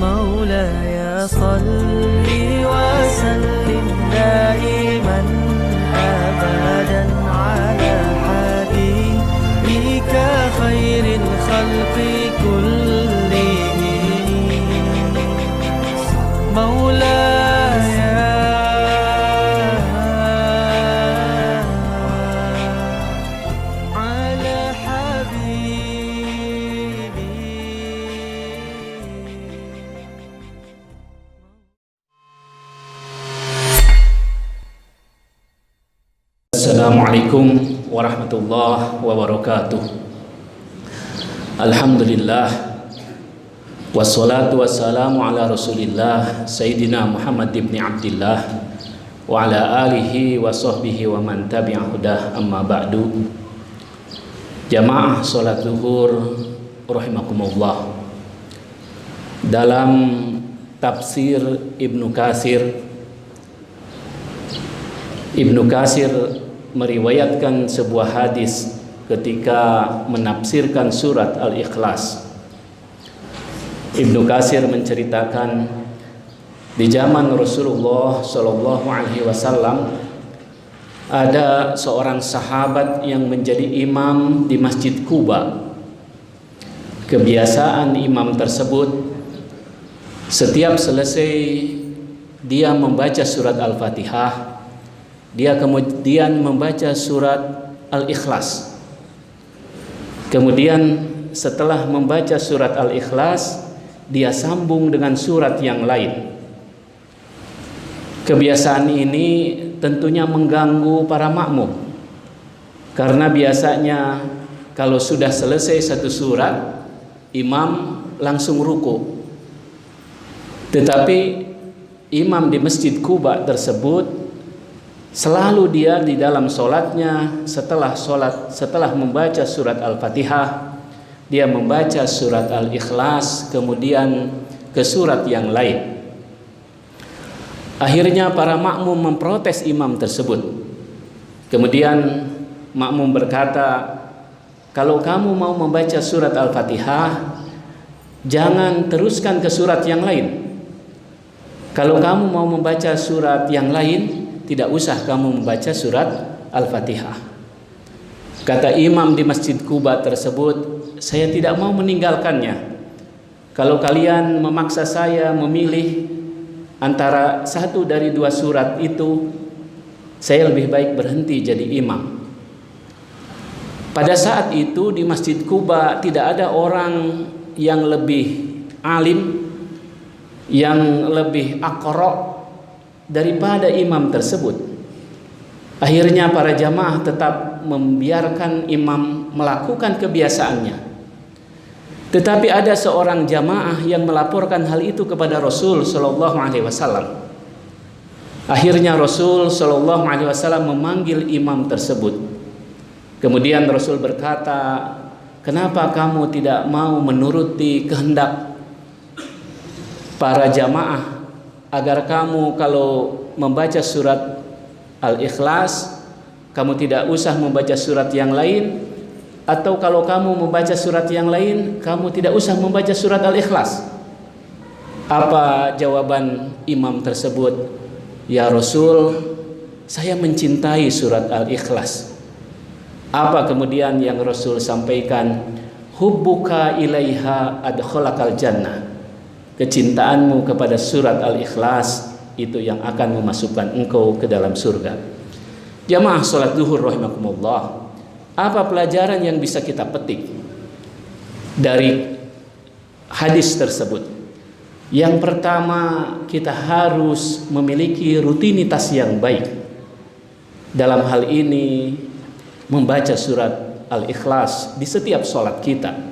مولاي صل وسلم دائما أبدا على حبيبك خير الخلق كلهم مولاي على حبيبي. Assalamualaikum warahmatullahi wabarakatuh. Alhamdulillah wassalatu wassalamu ala rasulillah Sayyidina Muhammad ibn Abdillah wa ala alihi wa sahbihi wa man tabi'a hudah, amma ba'du. Jamaah salat zuhur rahimakumullah. Dalam tafsir Ibnu Katsir meriwayatkan sebuah hadis ketika menafsirkan surat Al-Ikhlas. Ibnu Katsir menceritakan di zaman Rasulullah Shallallahu Alaihi Wasallam ada seorang sahabat yang menjadi imam di Masjid Quba. Kebiasaan imam tersebut setiap selesai dia membaca surat Al-Fatihah, dia kemudian membaca surat Al-Ikhlas. Kemudian setelah membaca surat Al-Ikhlas, dia sambung dengan surat yang lain. Kebiasaan ini tentunya mengganggu para makmum, karena biasanya kalau sudah selesai satu surat, imam langsung ruku. Tetapi imam di Masjid Quba tersebut selalu dia di dalam sholatnya setelah membaca surat Al-Fatihah, dia membaca surat Al-Ikhlas, kemudian ke surat yang lain. Akhirnya para makmum memprotes imam tersebut. Kemudian makmum berkata, kalau kamu mau membaca surat Al-Fatihah, jangan teruskan ke surat yang lain. Kalau kamu mau membaca surat yang lain, tidak usah kamu membaca surat Al-Fatihah. Kata imam di Masjid Quba tersebut, saya tidak mau meninggalkannya. Kalau kalian memaksa saya memilih antara satu dari dua surat itu, saya lebih baik berhenti jadi imam. Pada saat itu di Masjid Quba tidak ada orang yang lebih alim, yang lebih aqra daripada imam tersebut. Akhirnya para jamaah tetap membiarkan imam melakukan kebiasaannya. Tetapi ada seorang jamaah yang melaporkan hal itu kepada Rasul Shallallahu Alaihi Wasallam. Akhirnya Rasul Shallallahu Alaihi Wasallam memanggil imam tersebut. Kemudian Rasul berkata, kenapa kamu tidak mau menuruti kehendak para jamaah agar kamu kalau membaca surat Al-Ikhlas, kamu tidak usah membaca surat yang lain, atau kalau kamu membaca surat yang lain, kamu tidak usah membaca surat Al-Ikhlas. Apa jawaban imam tersebut? Ya Rasul, saya mencintai surat Al-Ikhlas. Apa kemudian yang Rasul sampaikan? Hubbuka ilaiha adkhalakal jannah. Kecintaanmu kepada surat Al-Ikhlas itu yang akan memasukkan engkau ke dalam surga. Jamaah salat zuhur rahimakumullah, apa pelajaran yang bisa kita petik dari hadis tersebut? Yang pertama, kita harus memiliki rutinitas yang baik dalam hal ini membaca surat Al-Ikhlas di setiap sholat kita.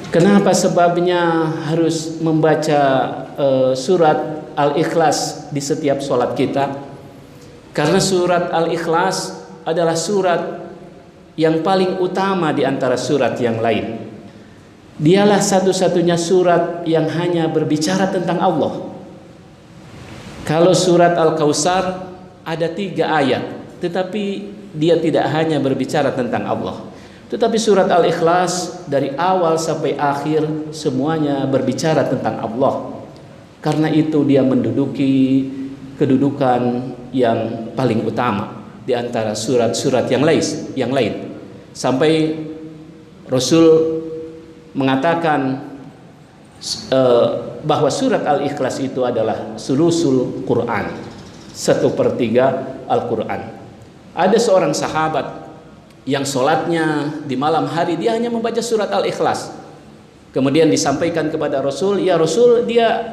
Kenapa sebabnya harus membaca surat Al-Ikhlas di setiap sholat kita? Karena surat Al-Ikhlas adalah surat yang paling utama di antara surat yang lain. Dialah satu-satunya surat yang hanya berbicara tentang Allah. Kalau surat Al-Kautsar ada 3 ayat, tetapi dia tidak hanya berbicara tentang Allah. Tetapi surat Al-Ikhlas dari awal sampai akhir semuanya berbicara tentang Allah. Karena itu dia menduduki kedudukan yang paling utama di antara surat-surat yang lain. Sampai Rasul mengatakan bahwa surat Al-Ikhlas itu adalah sulusul Quran, 1/3 Al-Quran. Ada seorang sahabat yang sholatnya di malam hari dia hanya membaca surat Al-Ikhlas. Kemudian disampaikan kepada Rasul, ya Rasul, dia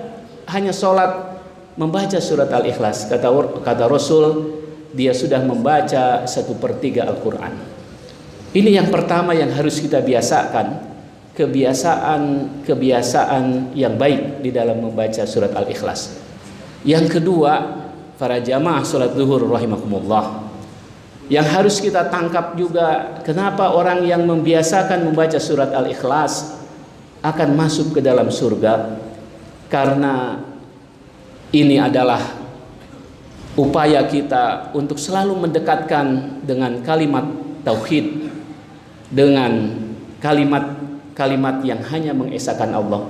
hanya sholat membaca surat Al-Ikhlas. Kata Rasul, dia sudah membaca 1/3 Al-Quran. Ini yang pertama yang harus kita biasakan, kebiasaan yang baik di dalam membaca surat Al-Ikhlas. Yang kedua, para jamaah sholat zuhur rahimakumullah, yang harus kita tangkap juga, kenapa orang yang membiasakan membaca surat Al-Ikhlas akan masuk ke dalam surga? Karena ini adalah upaya kita untuk selalu mendekatkan dengan kalimat tauhid, dengan kalimat yang hanya mengesahkan Allah.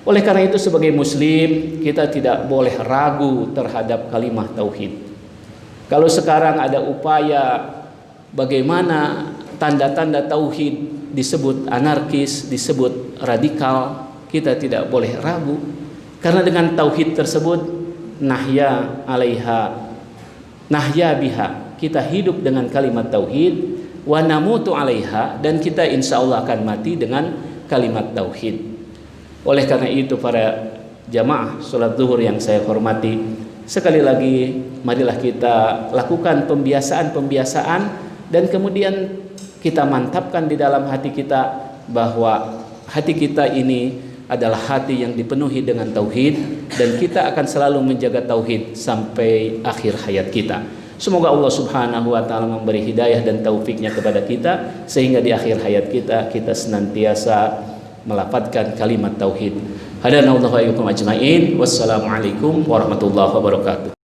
Oleh karena itu sebagai muslim kita tidak boleh ragu terhadap kalimat tauhid. Kalau sekarang ada upaya bagaimana tanda-tanda tauhid disebut anarkis, disebut radikal, kita tidak boleh ragu. Karena dengan tauhid tersebut nahya biha, kita hidup dengan kalimat tauhid, wa namutu alaiha, dan kita insya Allah akan mati dengan kalimat tauhid. Oleh karena itu para jamaah sholat zuhur yang saya hormati, sekali lagi marilah kita lakukan pembiasaan dan kemudian kita mantapkan di dalam hati kita bahwa hati kita ini adalah hati yang dipenuhi dengan tauhid, dan kita akan selalu menjaga tauhid sampai akhir hayat kita. Semoga Allah Subhanahu wa taala memberi hidayah dan taufiknya kepada kita sehingga di akhir hayat kita senantiasa melafadzkan kalimat tauhid. Hadanallahu wa iyyakum ajmain. Wassalamualaikum warahmatullahi wabarakatuh.